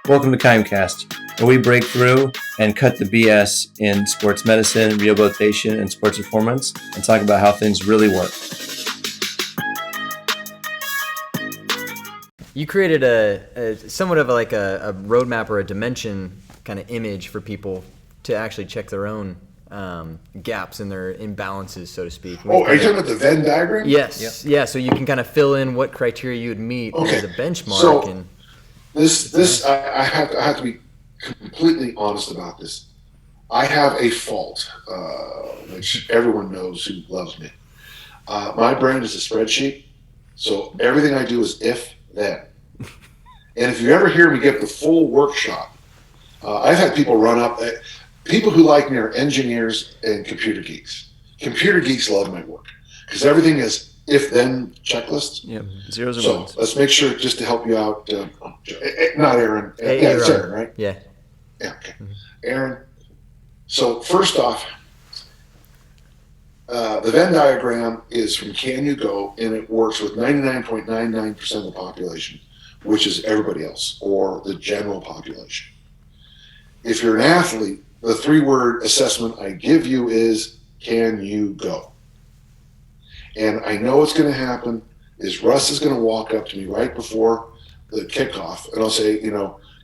Welcome to KIMEcast, where we break through and cut the BS in sports medicine, rehabilitation, and sports performance, and talk about how things really work. You created a somewhat of like a roadmap or a dimension kind of image for people to actually check their own gaps in their imbalances, so to speak. Oh, are you talking about the Zen Diagram? Yes. Yep. Yeah, so you can kind of fill in what criteria you would meet as a benchmark. So I have to be completely honest about this. I have a fault, which everyone knows who loves me. My brain is a spreadsheet, so everything I do is if, then. And if you ever hear me give the full workshop, I've had people run up. People who like me are engineers and computer geeks. Computer geeks love my work because everything is if-then checklists. Yep, zeros and So ones. let's make sure, just to help you out, not Aaron. It's Aaron, right? Yeah. Yeah, okay. Aaron, so first off, the Venn diagram is from Can You Go, and it works with 99.99% of the population, which is everybody else, or the general population. If you're an athlete, the 3-word assessment I give you is, can you go? And I know what's going to happen is Russ is going to walk up to me right before the kickoff, and I'll say,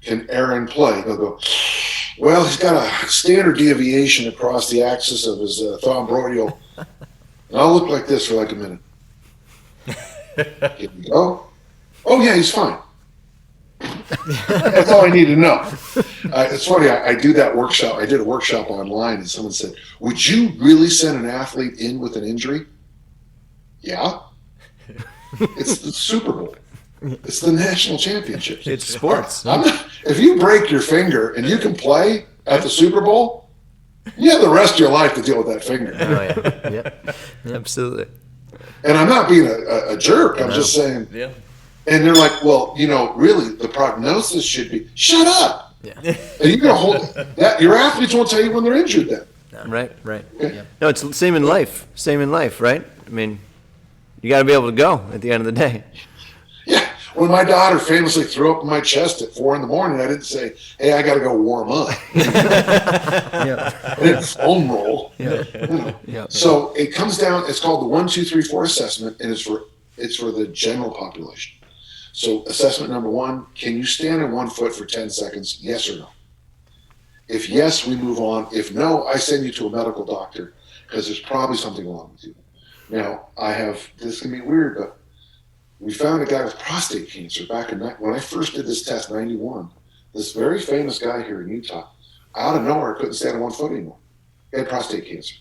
can Aaron play? And he'll go, well, he's got a standard deviation across the axis of his thromboroidal. And I'll look like this for like a minute. Can you go? Oh, yeah, he's fine. That's all I need to know. It's funny, I do that workshop. I did a workshop online, and someone said, would you really send an athlete in with an injury? Yeah. It's the Super Bowl. It's the national championship. It's sports. If you break your finger and you can play at the Super Bowl, you have the rest of your life to deal with that finger. Oh, yeah. Yep. Absolutely. And I'm not being a jerk. I'm just saying. Yeah. And they're like, well, really, the prognosis should be, shut up. Yeah. And you're going to hold that. Your athletes won't tell you when they're injured then. No. Right. Okay? Yeah. No, it's the same in life. Same in life, right? I mean, you got to be able to go at the end of the day. Yeah. When my daughter famously threw up in my chest at 4 a.m, I didn't say, hey, I got to go warm up. Yeah. I didn't foam roll. Yeah. Yeah. So it comes down, it's called the 1, 2, 3, 4 assessment, and it's for the general population. So assessment number 1, can you stand on 1 foot for 10 seconds? Yes or no? If yes, we move on. If no, I send you to a medical doctor because there's probably something wrong with you. Now, this can be weird, but we found a guy with prostate cancer back when I first did this test, 91. This very famous guy here in Utah, out of nowhere, couldn't stand on 1 foot anymore. He had prostate cancer.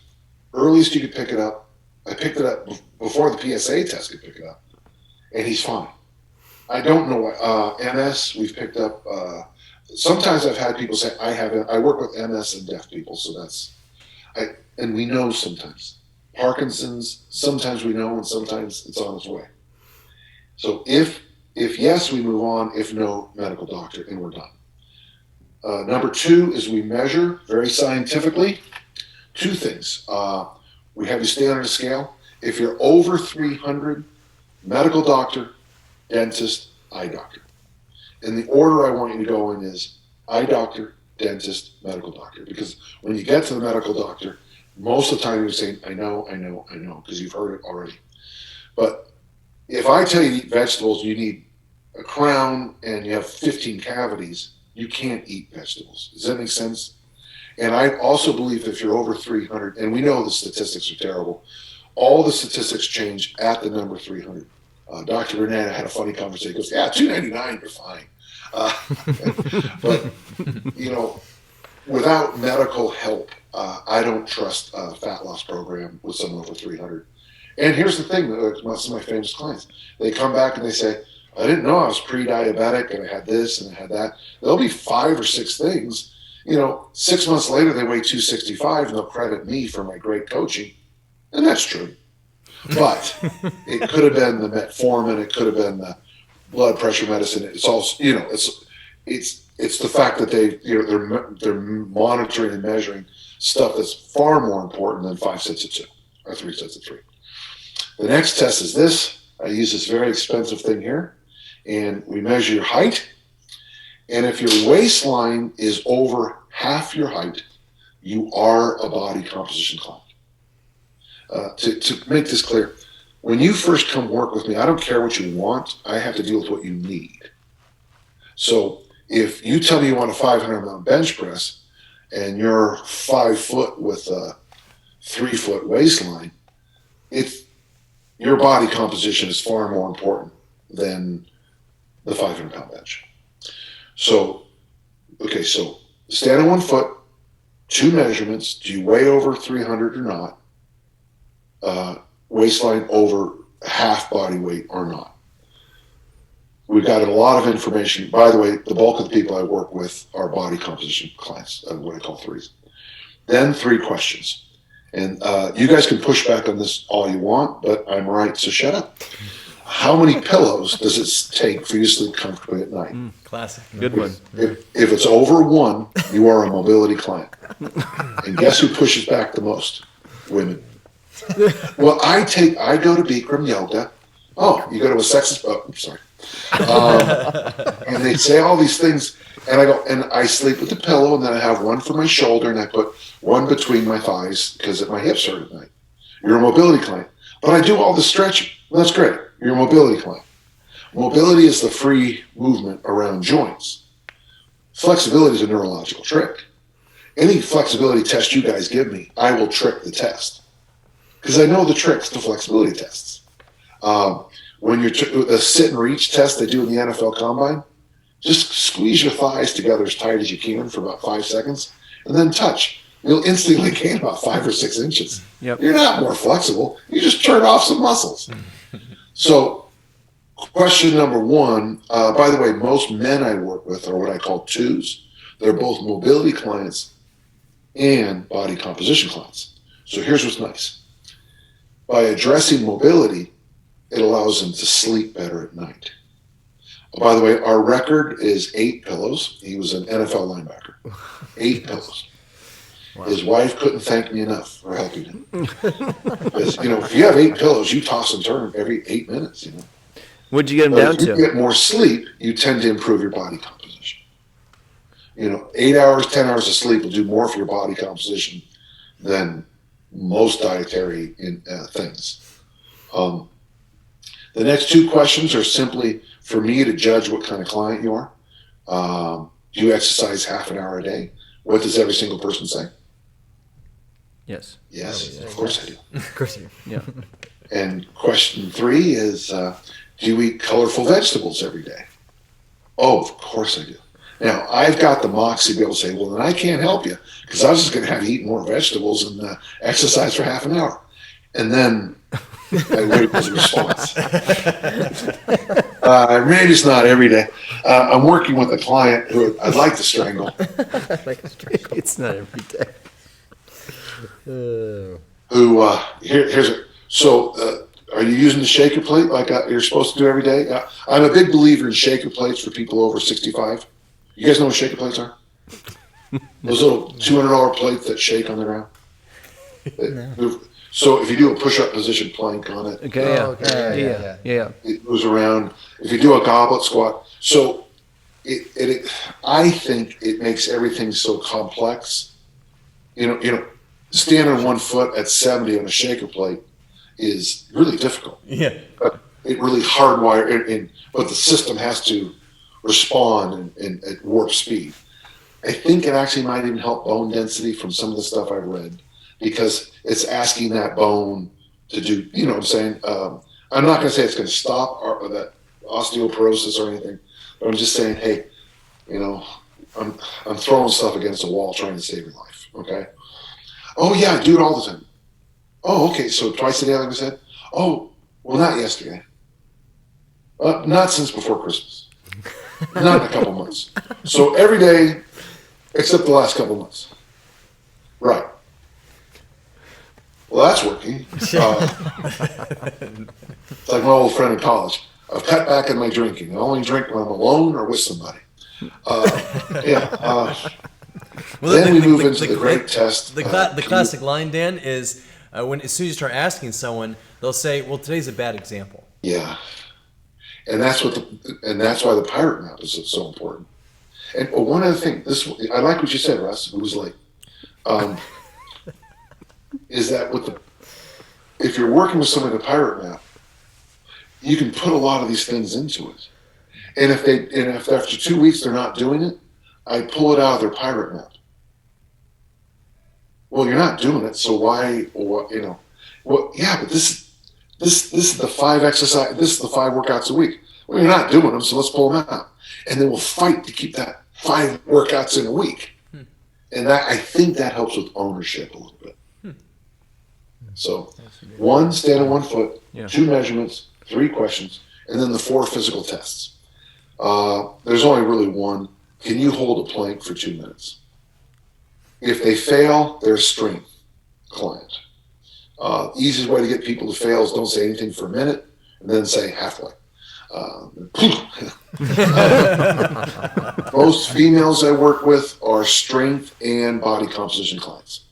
Earliest you could pick it up, I picked it up before the PSA test could pick it up, and he's fine. I don't know why. MS, we've picked up. Sometimes I've had people say, I work with MS and deaf people, so and we know sometimes. Parkinson's, sometimes we know, and sometimes it's on its way. So if yes, we move on. If no, medical doctor, and we're done. Number 2 is we measure very scientifically 2 things. We have you stand on a scale. If you're over 300, medical doctor, dentist, eye doctor. And the order I want you to go in is eye doctor, dentist, medical doctor. Because when you get to the medical doctor, most of the time you're saying, I know, because you've heard it already. But if I tell you to eat vegetables, you need a crown and you have 15 cavities, you can't eat vegetables. Does that make sense? And I also believe that if you're over 300, and we know the statistics are terrible, all the statistics change at the number 300. Dr. Renata had a funny conversation. He goes, yeah, 299, you're fine. But, without medical help, I don't trust a fat loss program with someone over 300. And here's the thing, some of my famous clients, they come back and they say, I didn't know I was pre-diabetic and I had this and I had that. There'll be 5 or 6 things. 6 months later, they weigh 265 and they'll credit me for my great coaching. And that's true. But it could have been the metformin, it could have been the blood pressure medicine. It's also, it's the fact that they're monitoring and measuring stuff that's far more important than 5 sets of 2 or 3 sets of 3. The next test is this. I use this very expensive thing here, and we measure your height, And if your waistline is over half your height, you are a body composition client. To make this clear, when you first come work with me, I don't care what you want. I have to deal with what you need. So if you tell me you want a 500-pound bench press and you're 5 foot with a 3 foot waistline, your body composition is far more important than the 500-pound bench. So stand on 1 foot, 2 measurements. Do you weigh over 300 or not? Waistline over half body weight or not? We've got a lot of information. By the way, the bulk of the people I work with are body composition clients, what I call threes. Then 3 questions. And you guys can push back on this all you want, but I'm right, so shut up. How many pillows does it take for you to sleep comfortably at night? Classic. Good one. If it's over 1, you are a mobility client. And guess who pushes back the most? Women. Well, I go to Bikram yoga. Oh, you go to a sexist? Oh, I'm sorry. And they say all these things, and I go, and I sleep with the pillow, and then I have one for my shoulder, and I put one between my thighs because my hips hurt at night. You're a mobility client. But I do all the stretching. Well, that's great. You're a mobility client. Mobility is the free movement around joints. Flexibility is a neurological trick. Any flexibility test you guys give me, I will trick the test. Because I know the tricks to flexibility tests. When you're the sit and reach test they do in the NFL Combine, just squeeze your thighs together as tight as you can for about 5 seconds, and then touch. You'll instantly gain about 5 or 6 inches. Yep. You're not more flexible. You just turn off some muscles. So, question number 1, by the way, most men I work with are what I call twos. They're both mobility clients and body composition clients. So here's what's nice. By addressing mobility, it allows them to sleep better at night. Oh, by the way, our record is 8 pillows. He was an NFL linebacker. 8 pillows. Wow. His wife couldn't thank me enough for helping him. Because, if you have 8 pillows, you toss and turn every 8 minutes, What'd you get him down to? If you get more sleep, you tend to improve your body composition. 8 hours, 10 hours of sleep will do more for your body composition than most dietary things. The next 2 questions are simply for me to judge what kind of client you are. Do you exercise half an hour a day? What does every single person say? Yes. Yes, of course I do. Of course you do. Yeah. And question 3 is, do you eat colorful vegetables every day? Oh, of course I do. Now, I've got the moxie to be able to say, well, then I can't help you because I was just going to have you eat more vegetables and exercise for half an hour. And then I wait for the response. Maybe it's not every day. I'm working with a client who I'd like to strangle. It's not every day. Here's it. So, are you using the shaker plate like you're supposed to do every day? I'm a big believer in shaker plates for people over 65. You guys know what shaker plates are? Those little $200 plates that shake on the ground. No. So if you do a push-up position plank on it, Yeah. it moves around. If you do a goblet squat, so I think it makes everything so complex. Standing on 1 foot at 70 on a shaker plate is really difficult. Yeah. It really hardwired, but the system has to respond at warp speed. I think it actually might even help bone density from some of the stuff I've read, because it's asking that bone to do, what I'm saying? I'm not going to say it's going to stop that osteoporosis or anything, but I'm just saying, hey, I'm throwing stuff against a wall trying to save your life, okay? Oh, yeah, I do it all the time. Oh, okay, so twice a day, like I said? Oh, well, not yesterday. Not since before Christmas. Not in a couple months. So every day, except the last couple months. Right. Well, that's working. It's like my old friend in college. I've cut back on my drinking. I only drink when I'm alone or with somebody. Then we move into the great test. The classic line, Dan, is as soon as you start asking someone, they'll say, "Well, today's a bad example." Yeah, and that's why the pirate map is so important. And one other thing, I like what you said, Russ. It was like, is that if you're working with somebody with a pirate map, you can put a lot of these things into it. And if after 2 weeks they're not doing it, I pull it out of their pirate map. Well, you're not doing it, so why? Or well, yeah, but this is the 5 exercise. This is the 5 workouts a week. Well, you're not doing them, so let's pull them out, and then we'll fight to keep that 5 workouts in a week. And I think that helps with ownership a little bit. So, 1, stand on 1 foot, 2 measurements, 3 questions, and then the 4 physical tests. There's only really one. Can you hold a plank for 2 minutes? If they fail, there's strength client. Easiest way to get people to fail is don't say anything for a minute and then say halfway. Most females I work with are strength and body composition clients.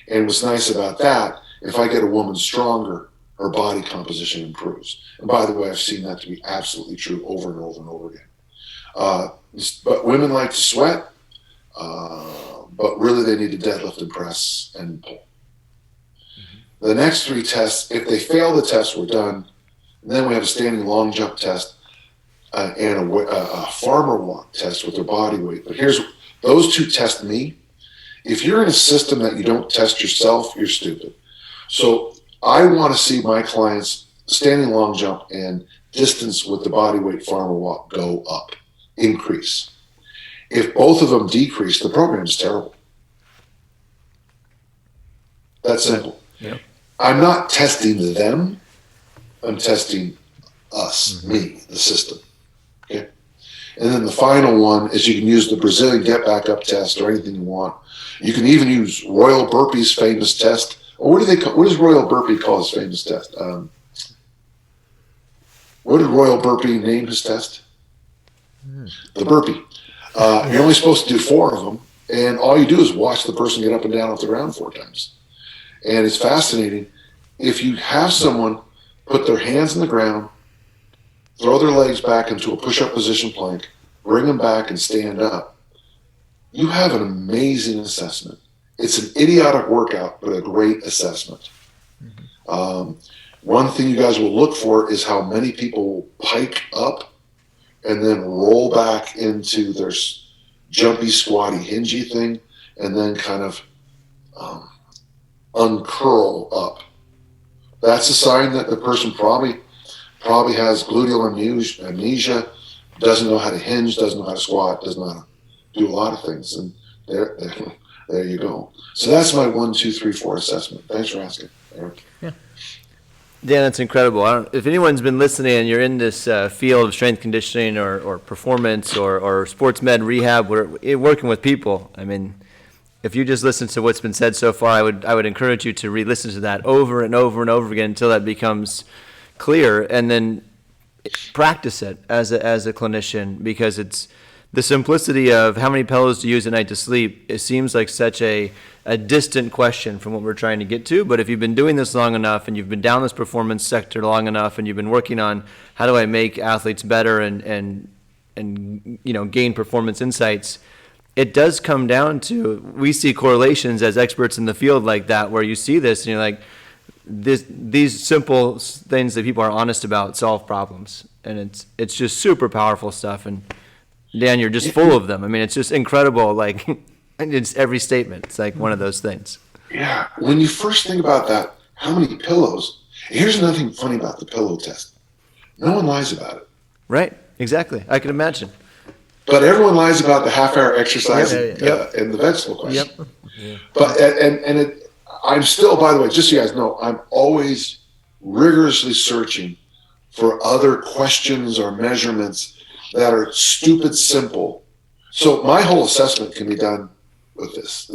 And what's nice about that, if I get a woman stronger, her body composition improves. And by the way, I've seen that to be absolutely true over and over and over again. But women like to sweat, but really they need to deadlift and press and pull. The next 3 tests, if they fail the test, we're done. And then we have a standing long jump test and a farmer walk test with their body weight. But those 2 test me. If you're in a system that you don't test yourself, you're stupid. So I want to see my clients standing long jump and distance with the body weight farmer walk go up, increase. If both of them decrease, the program is terrible. That's simple. Yep. I'm not testing them. I'm testing us, me, the system. Okay. And then the final one is you can use the Brazilian get back up test or anything you want. You can even use Royal Burpee's famous test. Or what does Royal Burpee call his famous test? What did Royal Burpee name his test? The burpee. You're only supposed to do 4 of them, and all you do is watch the person get up and down off the ground 4 times. And it's fascinating. If you have someone put their hands in the ground, throw their legs back into a push-up position plank, bring them back and stand up, you have an amazing assessment. It's an idiotic workout, but a great assessment. One thing you guys will look for is how many people pike up and then roll back into their jumpy, squatty, hingy thing, and then kind of uncurl up. That's a sign that the person probably has gluteal amnesia, doesn't know how to hinge, doesn't know how to squat, doesn't know how to do a lot of things. And there you go. So that's my 1, 2, 3, 4 assessment. Thanks for asking, Eric. Dan, that's incredible. If anyone's been listening and you're in this field of strength conditioning or performance or sports med rehab, we're working with people. I mean, if you just listen to what's been said so far, I would encourage you to re-listen to that over and over and over again until that becomes clear, and then practice it as a clinician, because it's the simplicity of how many pillows to use at night to sleep. It seems like such a distant question from what we're trying to get to. But if you've been doing this long enough and you've been down this performance sector long enough and you've been working on how do I make athletes better and gain performance insights, it does come down to, we see correlations as experts in the field like that, where you see this and you're like, these simple things that people are honest about solve problems. And it's just super powerful stuff. And Dan, you're just full of them. I mean, it's just incredible. Like, it's every statement. It's like one of those things. Yeah. When you first think about that, how many pillows? Here's another thing funny about the pillow test. No one lies about it. Right. Exactly. I can imagine. But everyone lies about the half-hour exercise and the vegetable question. Yep. But I'm still, by the way, just so you guys know, I'm always rigorously searching for other questions or measurements that are stupid simple. So my whole assessment can be done with this.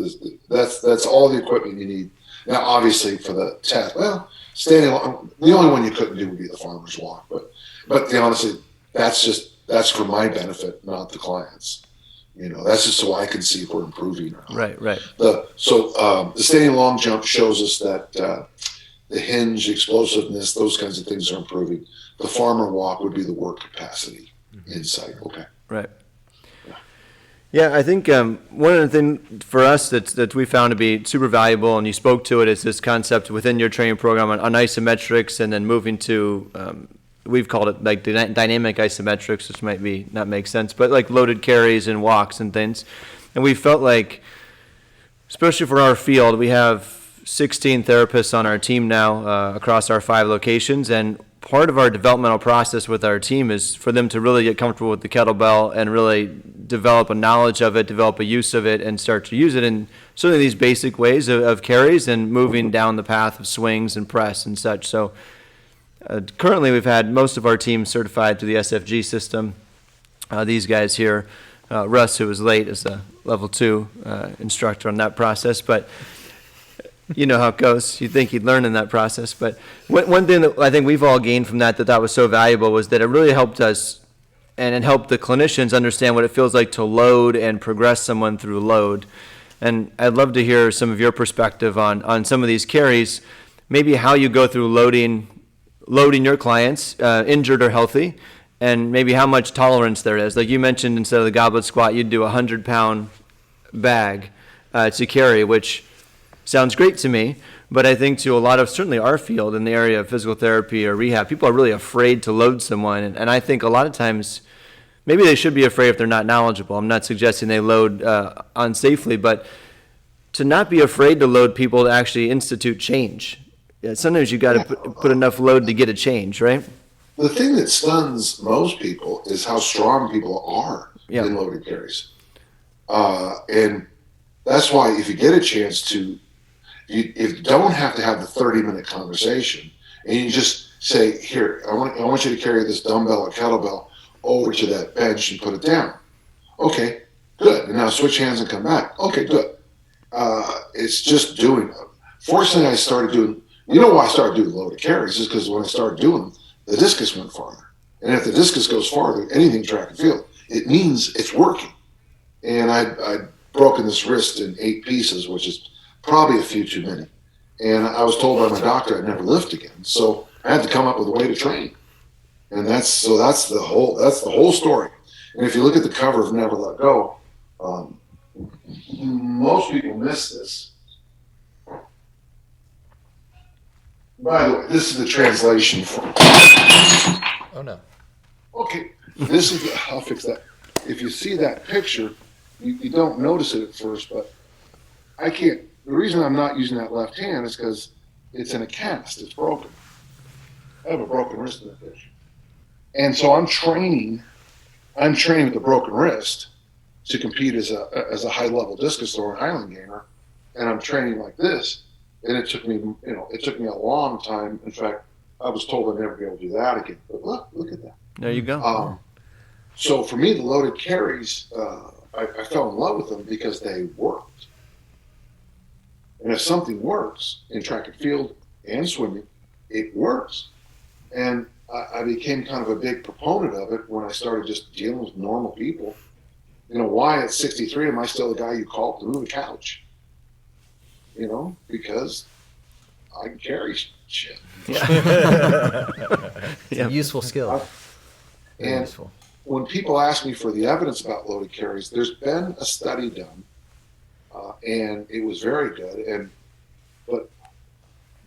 That's all the equipment you need. Now, obviously, for the test, well, standing along, the only one you couldn't do would be the farmer's walk. But honestly, that's for my benefit, not the clients. That's just so I can see if we're improving or not. Right. The standing long jump shows us that the hinge, explosiveness, those kinds of things are improving. The farmer walk would be the work capacity insight. Okay. Right. Yeah. Yeah, I think one of the things for us that we found to be super valuable, and you spoke to it, is this concept within your training program on isometrics, and then moving to, we've called it like dynamic isometrics, which might be not make sense, but like loaded carries and walks and things. And we felt like, especially for our field, we have 16 therapists on our team now across our 5 locations, and part of our developmental process with our team is for them to really get comfortable with the kettlebell and really develop a knowledge of it, develop a use of it, and start to use it in certainly these basic ways of carries and moving down the path of swings and press and such. So currently we've had most of our team certified through the SFG system. These guys here, Russ, who was late, is a level 2 instructor on that process, but you know how it goes. You'd think he'd learn in that process. But one thing that I think we've all gained from that was so valuable was that it really helped us and helped the clinicians understand what it feels like to load and progress someone through load. And I'd love to hear some of your perspective on some of these carries, maybe how you go through loading your clients, injured or healthy, and maybe how much tolerance there is. Like you mentioned, instead of the goblet squat, you'd do a 100-pound bag to carry, which sounds great to me, but I think to a lot of certainly our field in the area of physical therapy or rehab, people are really afraid to load someone. And I think a lot of times, maybe they should be afraid if they're not knowledgeable. I'm not suggesting they load unsafely, but to not be afraid to load people to actually institute change. Yeah, sometimes you got to put enough load to get a change, right? The thing that stuns most people is how strong people are in loaded carries. And that's why if you get a chance to, if you don't have to have the 30-minute conversation, and you just say, here, I want you to carry this dumbbell or kettlebell over to that bench and put it down. Okay, good. And now switch hands and come back. Okay, good. It's just doing it. Fortunately, I started doing, you know why I started doing loaded carries is because when I started doing them, the discus went farther. And if the discus goes farther, anything track and field, it means it's working. And I'd broken this wrist in 8 pieces, which is probably a few too many. And I was told by my doctor I'd never lift again. So I had to come up with a way to train. And that's the whole story. And if you look at the cover of Never Let Go, most people miss this. By the way, this is the translation for. Oh no. Okay, this is I'll fix that. If you see that picture, you don't notice it at first, but I can't. The reason I'm not using that left hand is because it's in a cast. It's broken. I have a broken wrist in that picture. And so I'm training with a broken wrist to compete as a high-level discus thrower and Highland gamer, and I'm training like this. And it took me a long time. In fact, I was told I'd never be able to do that again. But look at that. There you go. So for me, the loaded carries, I fell in love with them because they worked. And if something works in track and field and swimming, it works. And I became kind of a big proponent of it when I started just dealing with normal people. You know, why at 63 am I still the guy you call to move a couch? You know, because I can carry shit. It's a useful skill. And useful. When people ask me for the evidence about loaded carries, there's been a study done, and it was very good. But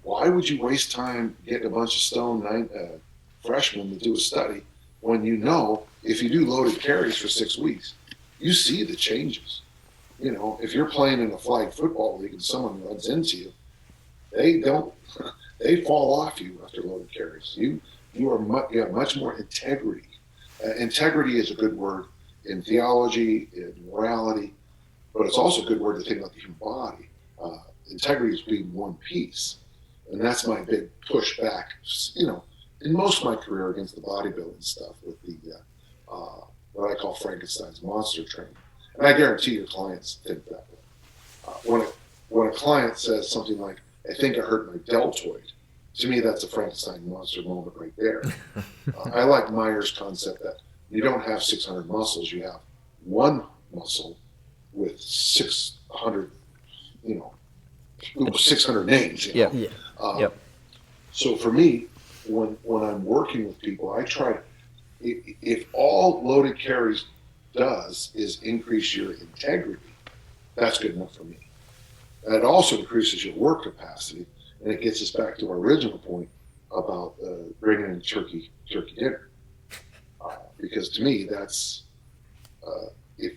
why would you waste time getting a bunch of stone freshmen to do a study when you know if you do loaded carries for 6 weeks, you see the changes? You know, if you're playing in a flag football league and someone runs into you, they fall off you after loaded carries. You have much more integrity. Integrity is a good word in theology, in morality, but it's also a good word to think about the human body. Integrity is being one piece. And that's my big pushback, you know, in most of my career against the bodybuilding stuff with the, what I call Frankenstein's monster training. And I guarantee your clients think that way. When a client says something like, I think I hurt my deltoid, to me that's a Frankenstein monster moment right there. I like Meyer's concept that you don't have 600 muscles, you have one muscle with 600, 600 names. You know? So for me, when I'm working with people, I try to, if all loaded carries does is increase your integrity, that's good enough for me. And it also increases your work capacity, and it gets us back to our original point about bringing in turkey dinner. Because to me, that's if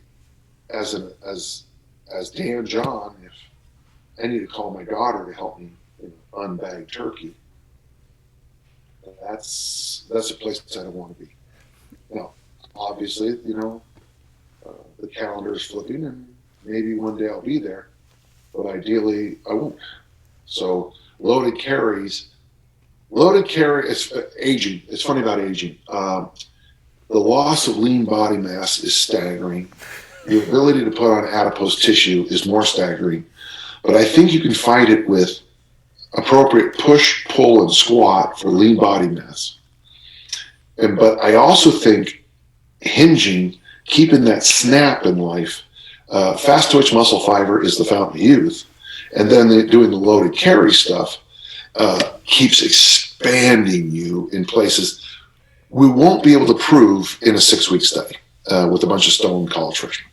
as Dan John, if I need to call my daughter to help me unbag turkey, that's a place I don't want to be. Obviously, the calendar is flipping, and maybe one day I'll be there, but ideally I won't. So loaded carry. It's aging. It's funny about aging. The loss of lean body mass is staggering. The ability to put on adipose tissue is more staggering. But I think you can fight it with appropriate push, pull, and squat for lean body mass. But I also think hinging, keeping that snap in life, fast twitch muscle fiber is the fountain of youth. And then doing the loaded carry stuff keeps expanding you in places we won't be able to prove in a 6-week study with a bunch of stoned college freshmen.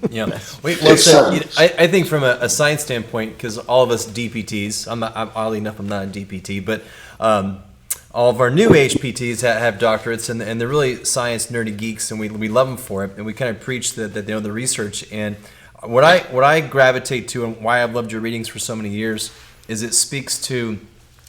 Yeah. Well said. I think from a science standpoint, because all of us DPTs, oddly enough, I'm not a DPT, but all of our new age PTs have doctorates, and they're really science nerdy geeks, and we love them for it, and we kind of preach that they know the research. And what I gravitate to, and why I've loved your readings for so many years, is it speaks to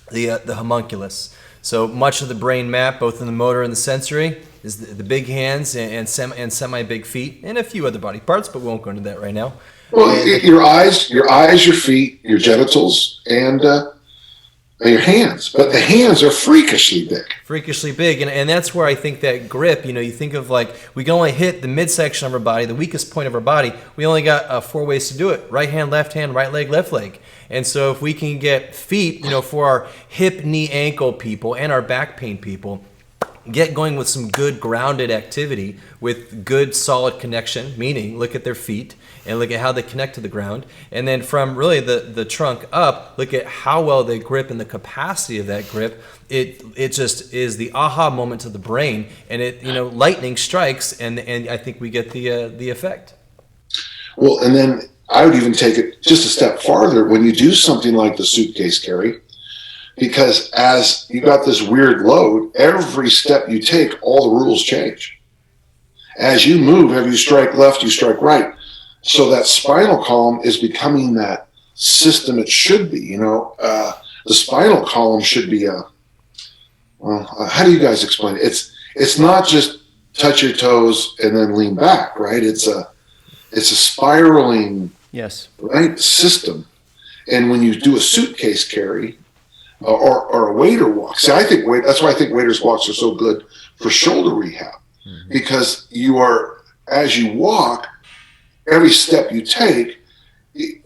the homunculus. So much of the brain map, both in the motor and the sensory, is the big hands and semi-big feet, and a few other body parts, but we won't go into that right now. Well, your eyes, your feet, your genitals, and your hands. But the hands are freakishly big. Freakishly big, and that's where I think that grip, you think of like, we can only hit the midsection of our body, the weakest point of our body. We only got 4 ways to do it: right hand, left hand, right leg, left leg. And so if we can get feet, for our hip, knee, ankle people and our back pain people, get going with some good grounded activity with good solid connection, meaning look at their feet and look at how they connect to the ground. And then from really the trunk up, look at how well they grip and the capacity of that grip. It just is the aha moment to the brain, and it lightning strikes, and I think we get the effect. Well, and then I would even take it just a step farther when you do something like the suitcase carry, because as you got this weird load, every step you take, all the rules change. As you move, if you strike left, you strike right. So that spinal column is becoming that system it should be. The spinal column should be how do you guys explain it? It's not just touch your toes and then lean back, right? It's a spiraling right system. And when you do a suitcase carry or a waiter walk, see, that's why I think waiters walks are so good for shoulder rehab, because as you walk, every step you take, and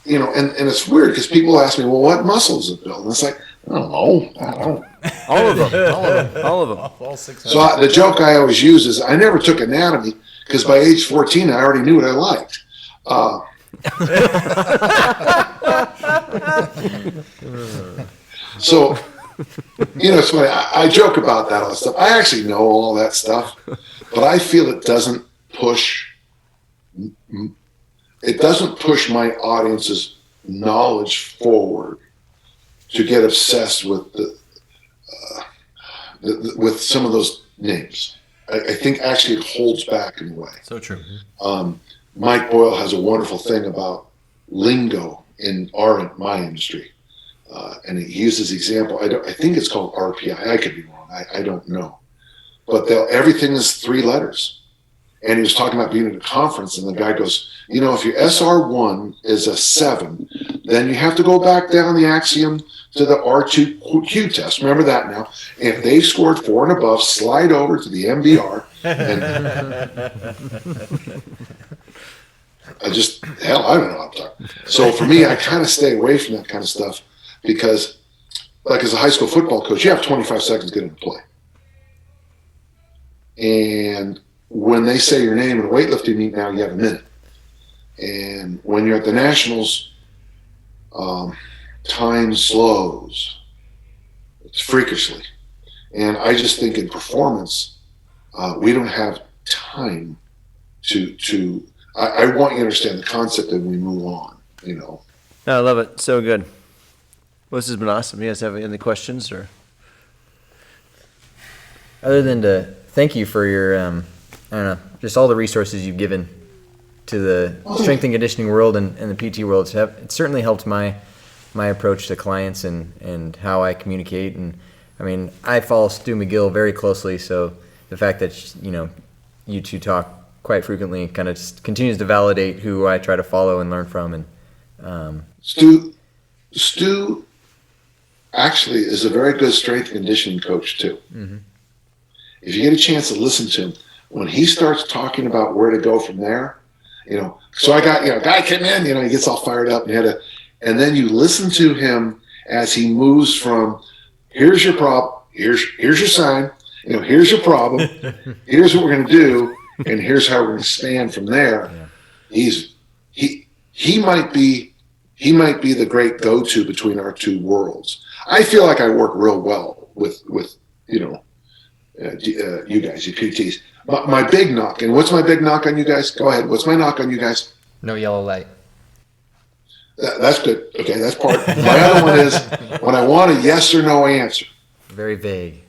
it's weird because people ask me, well, what muscles it build? And it's like, I don't know. All of them. All 600. So the joke I always use is I never took anatomy because by age 14, I already knew what I liked. So, it's funny. I joke about that all stuff. I actually know all that stuff, but I feel it doesn't push my audience's knowledge forward to get obsessed with with some of those names. I think actually it holds back in a way. So true. Mike Boyle has a wonderful thing about lingo in my industry. And he uses the example, I think it's called RPI. I could be wrong. I don't know. But everything is 3 letters. And he was talking about being at a conference, and the guy goes, if your SR1 is a 7, then you have to go back down the axiom to the R2Q test. Remember that now. If they scored 4 and above, slide over to the MBR. And I don't know what I'm talking. So for me, I kind of stay away from that kind of stuff because, like as a high school football coach, you have 25 seconds to get into play. And when they say your name in a weightlifting meet now, you have a minute. And when you're at the Nationals, time slows. It's freakishly. And I just think in performance, we don't have time I want you to understand the concept and we move on, No, I love it. So good. Well, this has been awesome. You guys have any questions or? Other than to thank you for your, I don't know, just all the resources you've given to the strength and conditioning world and the PT world. It's certainly helped my approach to clients and how I communicate. And I mean, I follow Stu McGill very closely, so the fact that, you two talk quite frequently kind of just continues to validate who I try to follow and learn from. And Stu actually is a very good strength and conditioning coach too. Mm-hmm. If you get a chance to listen to him, when he starts talking about where to go from there, so I got, a guy came in, he gets all fired up and then you listen to him as he moves from, here's your problem, here's your sign, here's your problem, here's what we're going to do, and here's how we're going to expand from there. Yeah. He might be the great go-to between our two worlds. I feel like I work real well with you guys, you PTs. My big knock, and what's my big knock on you guys? Go ahead. What's my knock on you guys? No yellow light. That's good. Okay, that's part. My other one is when I want a yes or no answer. Very vague.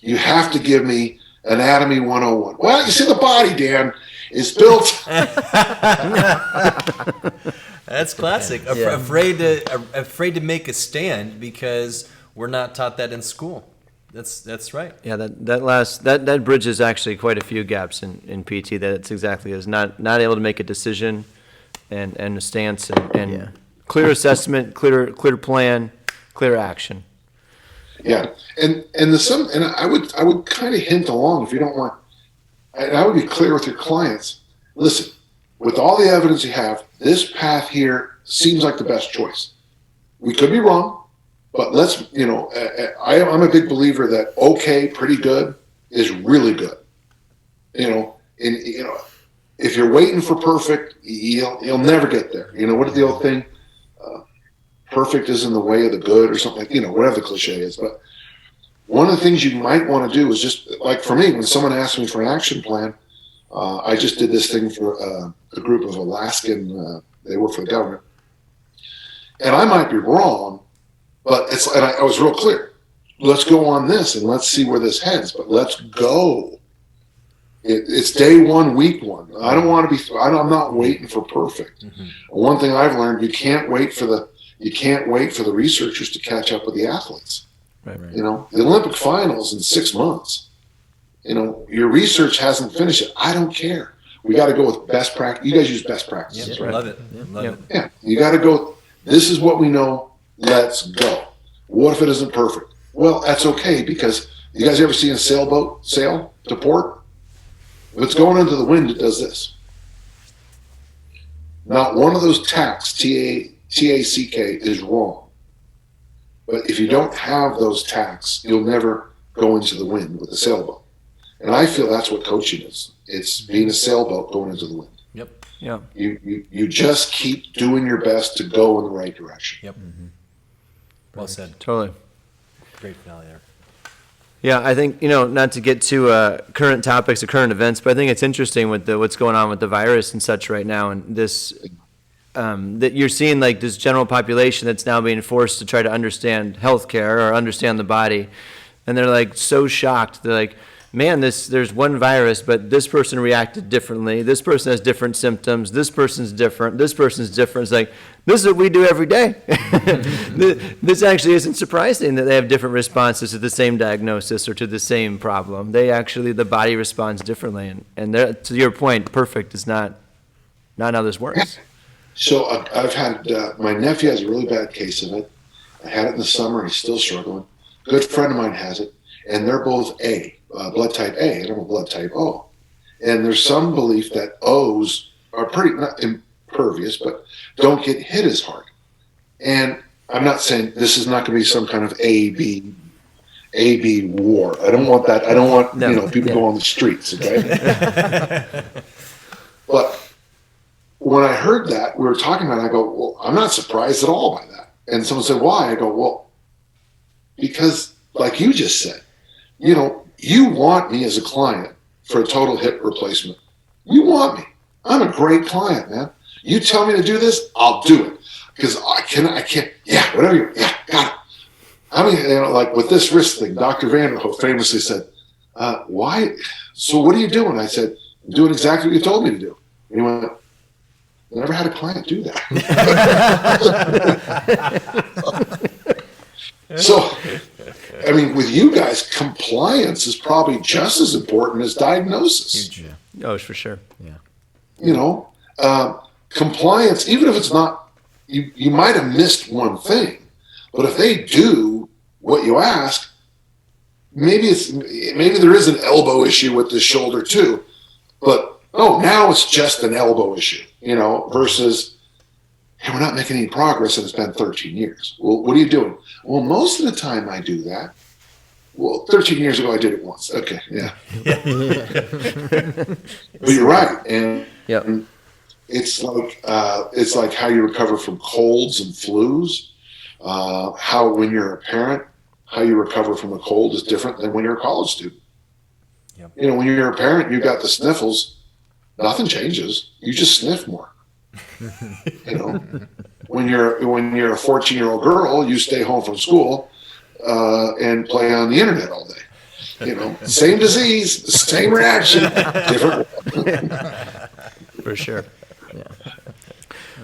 You have to give me Anatomy 101. Well, you see the body, Dan, is built. That's classic. Yeah. Afraid to make a stand because we're not taught that in school. That's right. Yeah, that bridges actually quite a few gaps in PT. That it's exactly is not able to make a decision and a stance and clear assessment, clear plan, clear action. Yeah, and I would kind of hint along if you don't want, and I would be clear with your clients. Listen, with all the evidence you have, this path here seems like the best choice. We could be wrong, but let's, I'm a big believer that okay, pretty good is really good. If you're waiting for perfect, you'll never get there. What is the old thing? Perfect is in the way of the good or something like, whatever the cliche is. But one of the things you might want to do is just, like for me, when someone asks me for an action plan, I just did this thing for a group of Alaskan, they work for the government. And I might be wrong, but I was real clear. Let's go on this and let's see where this heads, but let's go. It's day one, week one. I'm not waiting for perfect. Mm-hmm. One thing I've learned, you can't wait for the researchers to catch up with the athletes. Right. The Olympic finals in 6 months. Your research hasn't finished yet. I don't care. We got to go with best practice. You guys use best practices, right? Love it. Love it. Yeah, you got to go. This is what we know. Let's go. What if it isn't perfect? Well, that's okay because you guys ever seen a sailboat sail to port? If it's going into the wind, it does this. Not one of those tacks, T-A-C-K, is wrong. But if you don't have those tacks, you'll never go into the wind with a sailboat. And I feel that's what coaching is. It's being a sailboat going into the wind. Yep. Yeah. You just keep doing your best to go in the right direction. Yep. Mm-hmm. Well said. Totally. Great finale there. Yeah, I think, not to get to current topics or current events, but I think it's interesting with what's going on with the virus and such right now, and this that you're seeing like this general population that's now being forced to try to understand healthcare or understand the body, and they're like so shocked. They're like, man, there's one virus, but this person reacted differently. This person has different symptoms. This person's different. This person's different. It's like, this is what we do every day. This actually isn't surprising that they have different responses to the same diagnosis or to the same problem. The body responds differently. And to your point, perfect is not how this works. So I've had, my nephew has a really bad case of it. I had it in the summer. He's still struggling. A good friend of mine has it. And they're both blood type A, and I'm a blood type O. And there's some belief that O's are pretty, not impervious, but don't get hit as hard. And I'm not saying this is not going to be some kind of A-B war. I don't want that. I don't want, people go on the streets, okay? But when I heard that, we were talking about it, I go, well, I'm not surprised at all by that. And someone said, why? I go, well, because like you just said, you want me as a client for a total hip replacement. You want me. I'm a great client, man. You tell me to do this, I'll do it. Because I can't, yeah, whatever yeah, got it. I mean, like with this wrist thing, Dr. Vanderhoef famously said, why? So what are you doing? I said, I'm doing exactly what you told me to do. And he went, I never had a client do that. So, I mean, with you guys, compliance is probably just as important as diagnosis. Huge. Oh, for sure. Yeah. Compliance, even if it's not, you might have missed one thing, but if they do what you ask, maybe there is an elbow issue with the shoulder too, but now it's just an elbow issue, versus, hey, we're not making any progress and it's been 13 years. Well, what are you doing? Well, most of the time I do that. Well, 13 years ago I did it once. Okay, yeah. But you're right, and it's like how you recover from colds and flus. How when you're a parent, how you recover from a cold is different than when you're a college student. Yep. When you're a parent, you got the sniffles. Nothing changes. You just sniff more. When you're a 14-year-old girl, you stay home from school and play on the internet all day. Same disease, same reaction, different. For sure.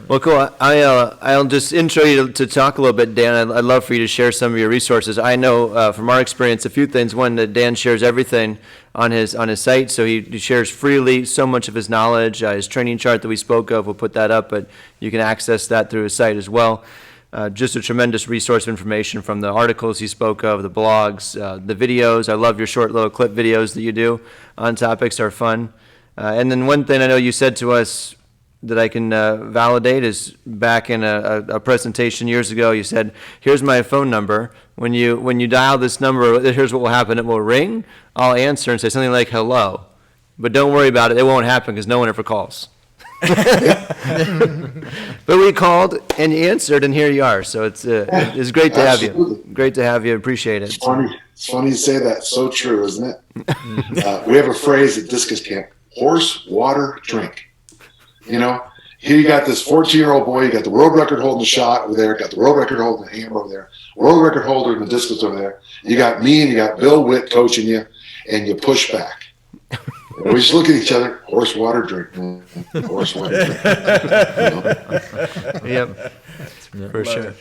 Well, cool. I'll just intro you to talk a little bit, Dan. I'd love for you to share some of your resources. I know from our experience a few things. One, that Dan shares everything on his site, so he shares freely so much of his knowledge. His training chart that we spoke of, we'll put that up, but you can access that through his site as well. Just a tremendous resource of information from the articles he spoke of, the blogs, the videos. I love your short little clip videos that you do on topics, are fun. And then one thing I know you said to us that I can validate is back in a presentation years ago, you said, here's my phone number. When you dial this number, here's what will happen. It will ring, I'll answer and say something like hello. But don't worry about it. It won't happen because no one ever calls. But we called and you answered, and here you are. So it's great to have you. Great to have you. Appreciate it. It's funny you say that. So true, isn't it? We have a phrase at Discus Camp: horse, water, drink. Here you got this 14-year-old boy. You got the world record holding the shot over there. Got the world record holding the hammer over there. World record holder in the discus over there. You got me and you got Bill Witt coaching you, and you push back. And we just look at each other. Horse, water, drink. Horse, water, drink. Yep, for sure.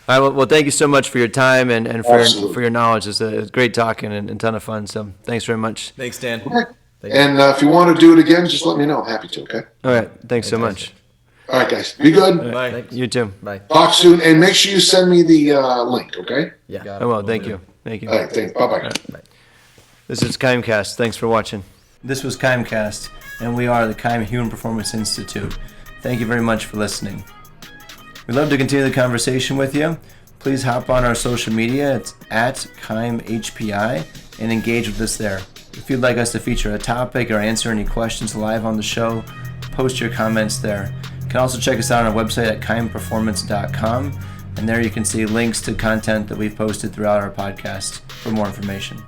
All right, well, thank you so much for your time and for your knowledge. It's great talking and a ton of fun. So thanks very much. Thanks, Dan. Okay. And if you want to do it again, just let me know. I'm happy to, okay? All right, thanks so much. All right, guys. Be good. Bye. You too. Bye. Talk soon. And make sure you send me the link, okay? Yeah. I will. Thank you. Thank you. All right, thanks. Bye-bye. This is KIMEcast. Thanks for watching. This was KIMEcast, and we are the KIME Human Performance Institute. Thank you very much for listening. We'd love to continue the conversation with you. Please hop on our social media. It's at KIMEHPI and engage with us there. If you'd like us to feature a topic or answer any questions live on the show, post your comments there. You can also check us out on our website at kimeperformance.com, and there you can see links to content that we've posted throughout our podcast for more information.